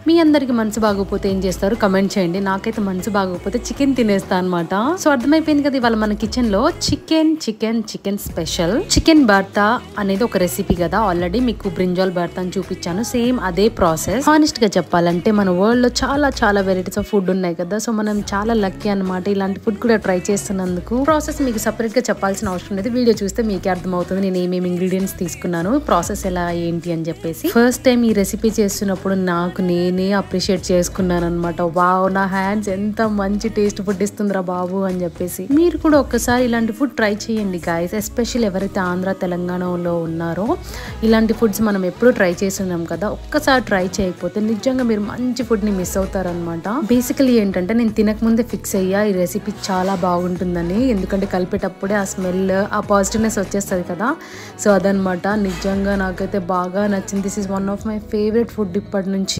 మీ అందరికి మనసు బాగోపోతే ఏం చేస్తారు కమెంట్ చేయండి. నాకైతే మనసు బాగోపోతే చికెన్ తినేస్తా అనమాట. సో అర్థమైపోయింది కదా, ఇవాళ మన కిచెన్ లో చికెన్ స్పెషల్ చికెన్ బర్తా అనేది ఒక రెసిపీ కదా. ఆల్రెడీ మీకు బ్రింజాల్ బర్తా అని చూపించాను, సేమ్ అదే ప్రాసెస్. హానెస్ట్ గా చెప్పాలంటే మన వరల్డ్ లో చాలా వెరైటీస్ ఆఫ్ ఫుడ్ ఉన్నాయి కదా. సో మనం చాలా లక్కీ అనమాట ఇలాంటి ఫుడ్ కూడా ట్రై చేస్తున్నందుకు. ప్రాసెస్ మీకు సపరేట్ గా చెప్పాల్సిన అవసరం లేదు, వీడియో చూస్తే మీకే అర్థమవుతుంది నేను ఏమేమి ఇంగ్రీడియంట్స్ తీసుకున్నాను, ప్రాసెస్ ఎలా ఏంటి అని చెప్పేసి. ఫస్ట్ టైం ఈ రెసిపీ చేస్తున్నప్పుడు నాకు నేనే అప్రిషియేట్ చేసుకున్నాను అనమాట. వావ్, నా హ్యాండ్స్ ఎంత మంచి టేస్ట్ ఫుడ్ ఇస్తుందిరా బాబు అని చెప్పేసి. మీరు కూడా ఒక్కసారి ఇలాంటి ఫుడ్ ట్రై చేయండి గైస్, ఎస్పెషల్ ఎవరైతే ఆంధ్ర తెలంగాణలో ఉన్నారో. ఇలాంటి ఫుడ్స్ మనం ఎప్పుడు ట్రై చేస్తున్నాం కదా, ఒక్కసారి ట్రై చేయకపోతే నిజంగా మీరు మంచి ఫుడ్ ని మిస్ అవుతారనమాట. బేసికలీ ఏంటంటే నేను తినక ముందే ఫిక్స్ అయ్యా ఈ రెసిపీ చాలా బాగుంటుందని, ఎందుకంటే కలిపేటప్పుడే ఆ స్మెల్, ఆ పాజిటివ్నెస్ వచ్చేస్తుంది కదా. సో అదనమాట, నిజంగా నాకైతే బాగా నచ్చింది. This is one of my favourite food ఇప్పటి నుంచి.